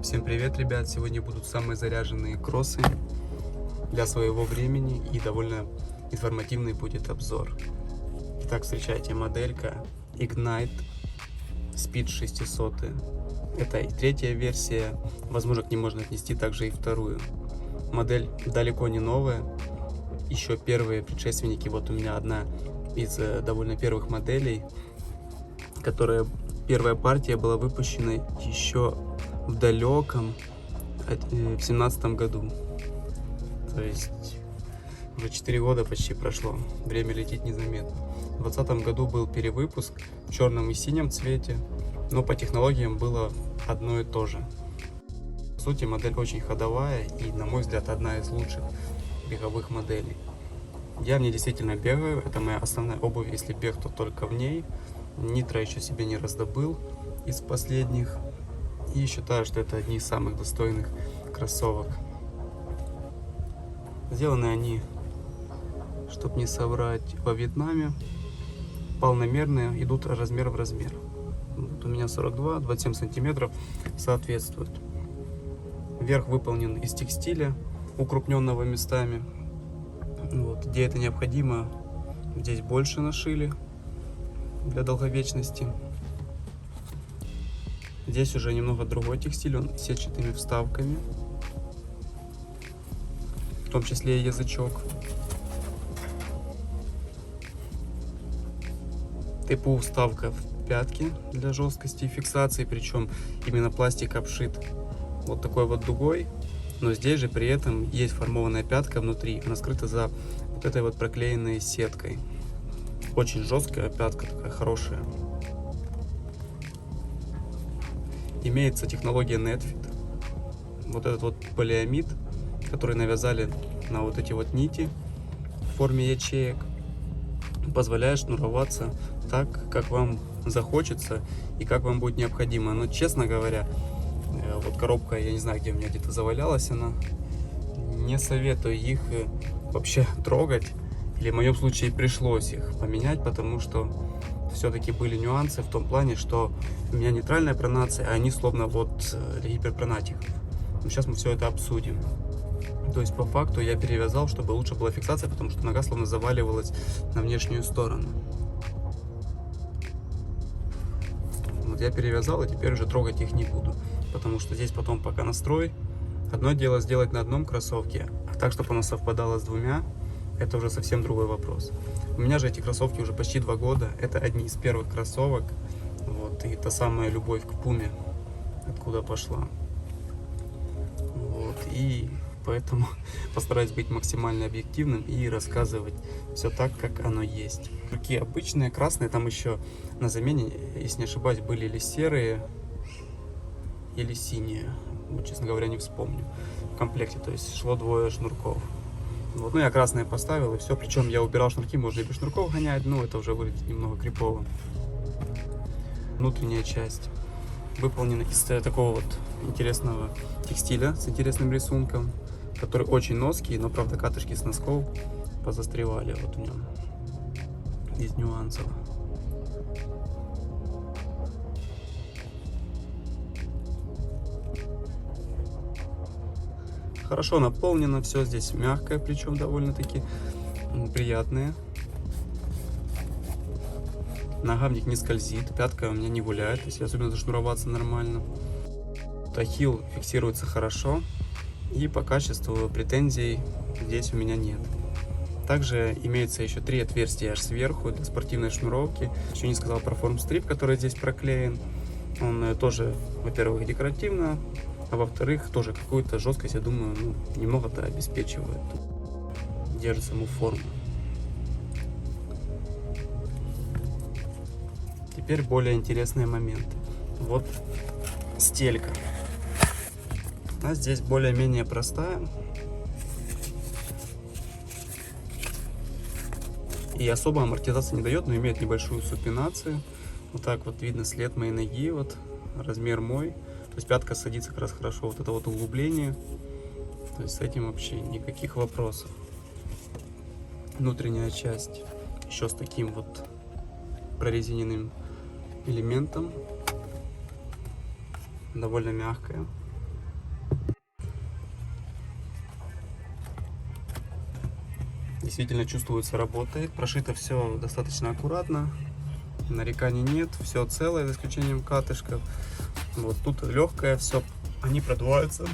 Всем привет, ребят! Сегодня будут самые заряженные кроссы для своего времени и довольно информативный будет обзор. Итак, встречайте моделька Ignite Speed 600. Это и третья версия, возможно, к ней можно отнести также и вторую. Модель далеко не новая, еще первые предшественники. Вот у меня одна из довольно первых моделей, которая первая партия была выпущена еще в далеком, в 17 году. То есть уже 4 года почти прошло. Время летит незаметно. В 2020 году был перевыпуск в черном и синем цвете, но по технологиям было одно и то же. По сути, модель очень ходовая и, на мой взгляд, одна из лучших беговых моделей. Я в ней действительно бегаю, это моя основная обувь, если бег, то только в ней. Нитро еще себе не раздобыл из последних. И считаю, что это одни из самых достойных кроссовок. Сделаны они, чтобы не соврать, во Вьетнаме. Полномерные, идут размер в размер. Вот у меня 42, 27 сантиметров соответствует. Верх выполнен из текстиля, укрупненного местами. Вот, где это необходимо, здесь больше нашили для долговечности. Здесь уже немного другой текстиль, он с сетчатыми вставками, в том числе и язычок. ТПУ вставка в пятки для жесткости и фиксации, причем именно пластик обшит вот такой вот дугой, но здесь же при этом есть формованная пятка внутри, она скрыта за вот этой вот проклеенной сеткой. Очень жесткая пятка, такая хорошая. Имеется технология NetFit. Вот этот вот полиамид, который навязали на вот эти вот нити в форме ячеек, позволяет шнуроваться так, как вам захочется и как вам будет необходимо. Но, честно говоря, вот коробка, я не знаю, где у меня где-то завалялась она, не советую их вообще трогать. Или в моем случае пришлось их поменять, потому что все-таки были нюансы в том плане, что у меня нейтральная пронация, а они словно вот гиперпронатик. Но сейчас мы все это обсудим. То есть по факту я перевязал, чтобы лучше была фиксация, потому что нога словно заваливалась на внешнюю сторону. Вот я перевязал, и теперь уже трогать их не буду, потому что здесь потом пока настрой. Одно дело сделать на одном кроссовке, а так, чтобы оно совпадало с двумя, это уже совсем другой вопрос. У меня же эти кроссовки уже почти 2 года. Это одни из первых кроссовок. Вот, и та самая любовь к Пуме, откуда пошла. Вот, и поэтому постараюсь быть максимально объективным и рассказывать все так, как оно есть. Руки обычные, красные. Там еще на замене, если не ошибаюсь, были или серые, или синие. Вот, честно говоря, не вспомню. В комплекте, то есть шло 2 шнурков. Вот, ну я красное поставил и все, причем я убирал шнурки, можно и без шнурков гонять, но это уже выглядит немного крипово. Внутренняя часть выполнена из такого вот интересного текстиля с интересным рисунком, который очень ноский, но правда катышки с носков позастревали вот в нем, из нюансов. Хорошо наполнено, все здесь мягкое, причем довольно-таки приятное. Нога в них не скользит, пятка у меня не гуляет, то есть особенно зашнуроваться нормально. Ахилл фиксируется хорошо, и по качеству претензий здесь у меня нет. Также имеется еще 3 отверстия аж сверху для спортивной шнуровки. Еще не сказал про форм-стрип, который здесь проклеен. Он тоже, во-первых, декоративно, а во-вторых, тоже какую-то жесткость, я думаю, немного-то обеспечивает. Держит саму форму. Теперь более интересные моменты. Вот стелька. Она здесь более-менее простая. И особо амортизации не дает, но имеет небольшую супинацию. Вот так вот видно след моей ноги, вот размер мой. То есть пятка садится как раз хорошо, вот это вот углубление. То есть с этим вообще никаких вопросов. Внутренняя часть еще с таким вот прорезиненным элементом. Довольно мягкая. действительно чувствуется, работает. Прошито все достаточно аккуратно, нареканий нет, все целое, за исключением катышков. Вот тут легкое все, они продуваются.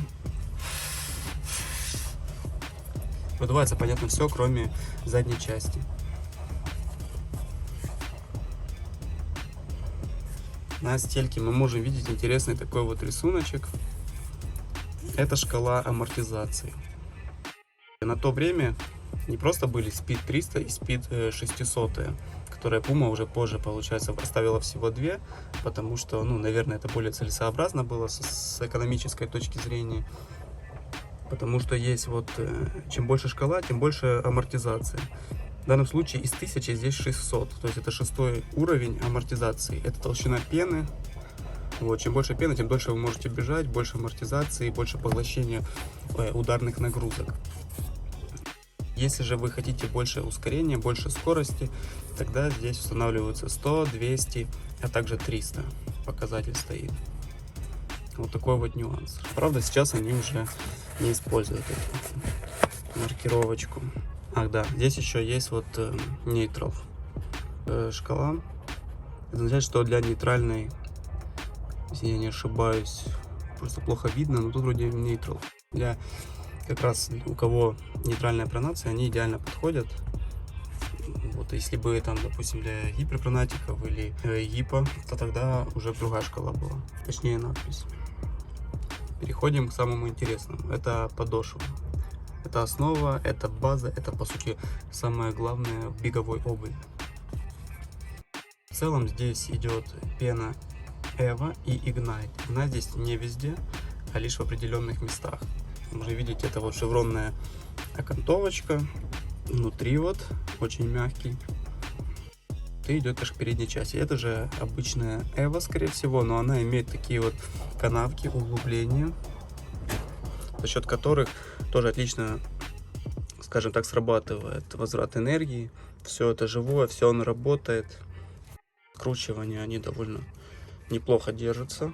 Продувается, понятно, все, кроме задней части. На стельке мы можем видеть интересный такой вот рисуночек. Это шкала амортизации. На то время не просто были Speed 300 и Speed 600, которые Puma уже позже, получается, поставила всего две, потому что, ну, наверное, это более целесообразно было с экономической точки зрения. Потому что есть вот, чем больше шкала, тем больше амортизация. В данном случае из 1000 здесь 600, то есть это 6-й уровень амортизации. Это толщина пены. Вот, чем больше пены, тем дольше вы можете бежать, больше амортизации, больше поглощения ударных нагрузок. Если же вы хотите больше ускорения, больше скорости, тогда здесь устанавливаются 100, 200, а также 300. Показатель стоит. Вот такой вот нюанс. Правда, сейчас они уже не используют эту маркировочку. Ах да, здесь еще есть вот нейтрал. Шкала. Это означает, что для нейтральной, если я не ошибаюсь, просто плохо видно, но тут вроде нейтрал. Для как раз у кого нейтральная пронация, они идеально подходят. Вот, если бы там, допустим, для гиперпронатиков или гипо, то тогда уже другая шкала была, точнее надпись. Переходим к самому интересному. Это подошва. Это основа, это база, это по сути самое главное в беговой обуви. В целом здесь идет пена EVO и Ignite. Ignite здесь не везде, а лишь в определенных местах. Можно видеть, это вот шевронная окантовочка. Внутри вот очень мягкий. И идет аж к передней части. Это же обычная EVO, скорее всего, но она имеет такие вот канавки, углубления, за счет которых тоже отлично, скажем так, срабатывает возврат энергии. Все это живое, все оно работает. Скручивания они довольно неплохо держатся.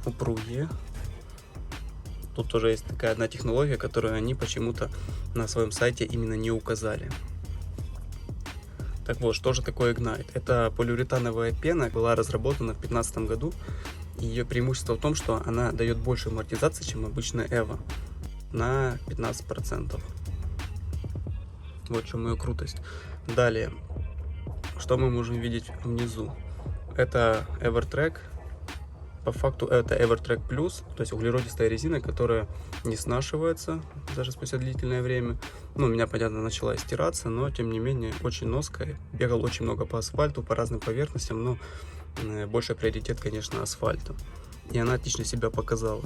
Упругие. Тут тоже есть такая одна технология, которую они почему-то на своем сайте именно не указали. Так вот, что же такое Ignite? Это полиуретановая пена, была разработана в 2015 году. Ее преимущество в том, что она дает больше амортизации, чем обычная EVO, на 15%. Вот в чем ее крутость. Далее, что мы можем видеть внизу? Это EverTrack. По факту это EverTrack Plus, то есть углеродистая резина, которая не снашивается даже спустя длительное время. Ну, у меня, понятно, начала стираться, но тем не менее очень ноская. Бегал очень много по асфальту, по разным поверхностям, но больше приоритет, конечно, асфальту. И она отлично себя показала.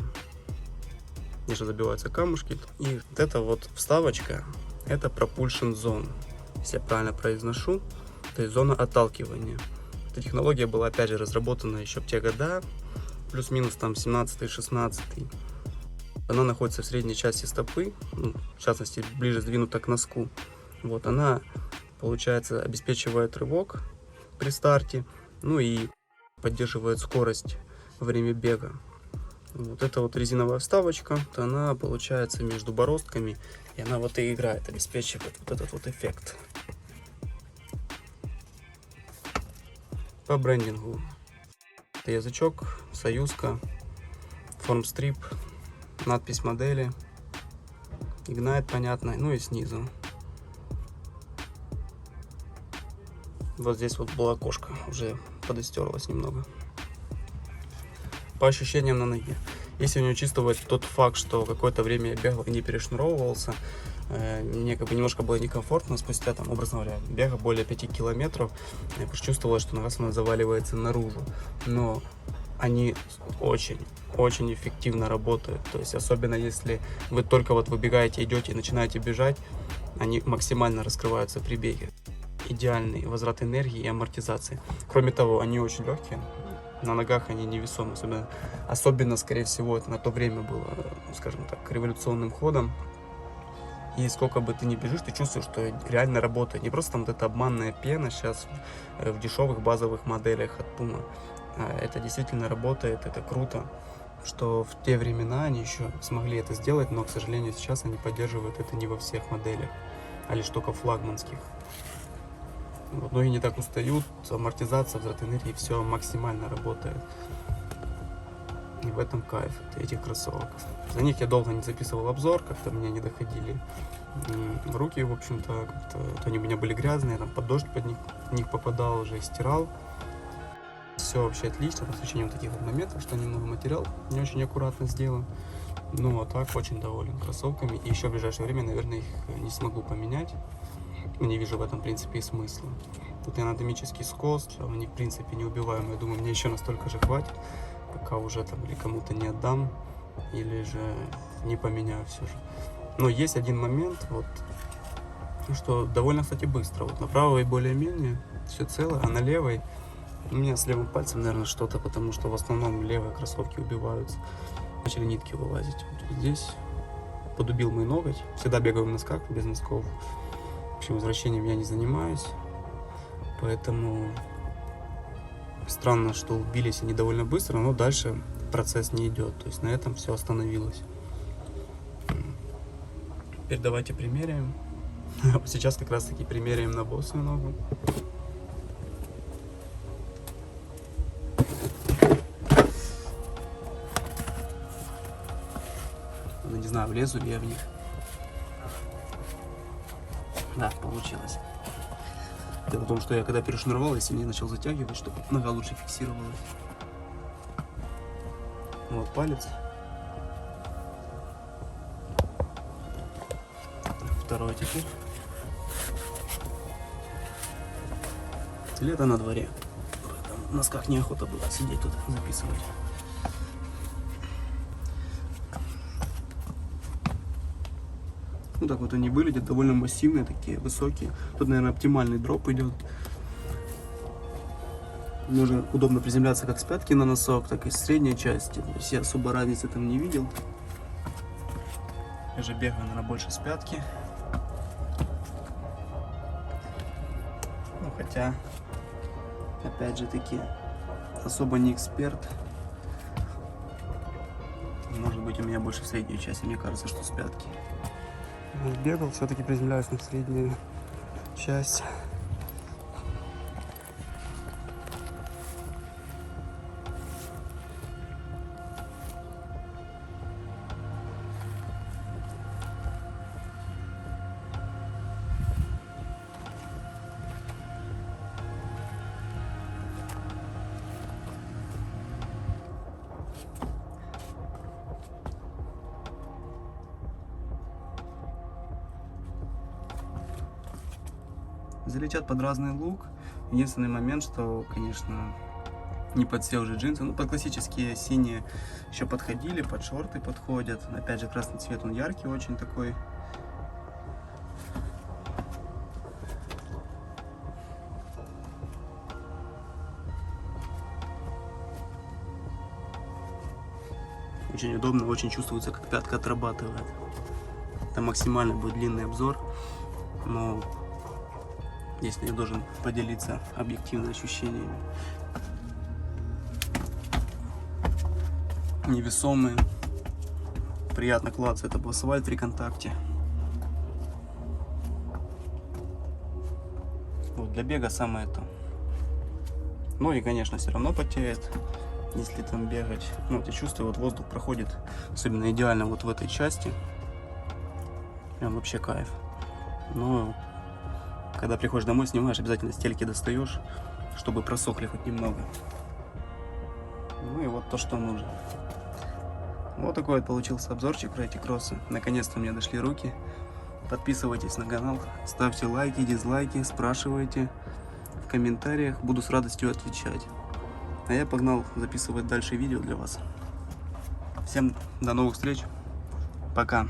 Конечно, забиваются камушки. И вот эта вот вставочка, это Propulsion Zone, если я правильно произношу, то есть зона отталкивания. Эта технология была, опять же, разработана еще в те года, плюс-минус там 17-16. Она находится в средней части стопы, ну, в частности, ближе сдвинута к носку. Вот она, получается, обеспечивает рывок при старте, ну и поддерживает скорость во время бега. Вот эта вот резиновая вставочка, она получается между бороздками, и она вот и играет, обеспечивает вот этот вот эффект. По брендингу. Это язычок, союзка, формстрип, надпись модели, Ignite, понятно, ну и снизу. Вот здесь вот было окошко, уже подостерлось немного. По ощущениям на ноге. Если не учитывать тот факт, что какое-то время я бегал и не перешнуровывался, мне как бы немножко было некомфортно спустя, там, образно говоря, бега более 5 километров, я почувствовал, что нога снова заваливается наружу. Но они очень эффективно работают. То есть, особенно если вы только вот выбегаете, идете и начинаете бежать, они максимально раскрываются при беге. Идеальный возврат энергии и амортизации. Кроме того, они очень легкие. На ногах они невесомы. Особенно, скорее всего, это на то время было, скажем так, революционным ходом. И сколько бы ты ни бежишь, ты чувствуешь, что реально работает. Не просто там вот эта обманная пена сейчас в дешевых базовых моделях от Puma. Это действительно работает, это круто. что в те времена они еще смогли это сделать, но, к сожалению, сейчас они поддерживают это не во всех моделях, а лишь только флагманских. Вот. Ноги не так устают, амортизация, возврат энергии, все максимально работает. И в этом кайф этих кроссовок. За них я долго не записывал обзор, как-то мне не доходили руки, в общем-то, то они у меня были грязные, там под дождь под них попадал, уже стирал. Все вообще отлично, за исключением таких вот моментов, что немного материал не очень аккуратно сделан. Ну, а так очень доволен кроссовками. И еще в ближайшее время, наверное, их не смогу поменять. Не вижу в этом, в принципе, и смысла. Тут и анатомический скос, они, в принципе, неубиваемые. Я думаю, мне еще настолько же хватит, пока уже там или кому-то не отдам, или же не поменяю все же. Но есть один момент, вот, что довольно, кстати, быстро. Вот на правой более-менее все целое, а на левой у меня с левым пальцем, наверное, что-то, потому что в основном левые кроссовки убиваются. Начали нитки вылазить. Вот здесь подубил мой ноготь. Всегда бегаю в носках, без носков. В общем, возвращением я не занимаюсь. Поэтому странно, что убились они довольно быстро, но дальше процесс не идет. То есть на этом все остановилось. Теперь давайте примеряем. Сейчас как раз таки примеряем на босую ногу. Не знаю, влезу ли я в них. Да, получилось. Дело в том, что я когда перешнуровал, я сильнее начал затягивать, чтобы нога лучше фиксировалась. Вот палец. Второй теперь. Лето на дворе. Поэтому в носках неохота было сидеть тут записывать. Вот так вот они выглядят, довольно массивные, такие высокие. Тут, наверное, оптимальный дроп идет. Можно удобно приземляться как с пятки на носок, так и с средней части. То есть я особо разницы там не видел. Я же бегаю, наверное, больше с пятки. Ну, хотя, опять же таки, особо не эксперт. Может быть, у меня больше в среднюю часть, мне кажется, что с пятки. Бегал, все-таки приземляюсь на среднюю часть. Залетят под разный лук. Единственный момент, что, конечно, не под все уже джинсы. Ну, под классические синие еще подходили, под шорты подходят. Опять же, красный цвет, он яркий очень такой. Очень удобно, очень чувствуется, как пятка отрабатывает. Это максимально будет длинный обзор, но если я должен поделиться объективными ощущениями. Невесомые. Приятно клацает об асфальт при контакте. Вот для бега самое то. Ну и, конечно, все равно потеет, если там бегать. Ну, вот я чувствую, вот воздух проходит, особенно идеально вот в этой части. Прям вообще кайф. Но когда приходишь домой, снимаешь, обязательно стельки достаешь, чтобы просохли хоть немного. Ну и вот то, что нужно. Вот такой вот получился обзорчик про эти кроссы. Наконец-то у меня дошли руки. Подписывайтесь на канал, ставьте лайки, дизлайки, спрашивайте в комментариях. Буду с радостью отвечать. А я погнал записывать дальше видео для вас. Всем до новых встреч. Пока.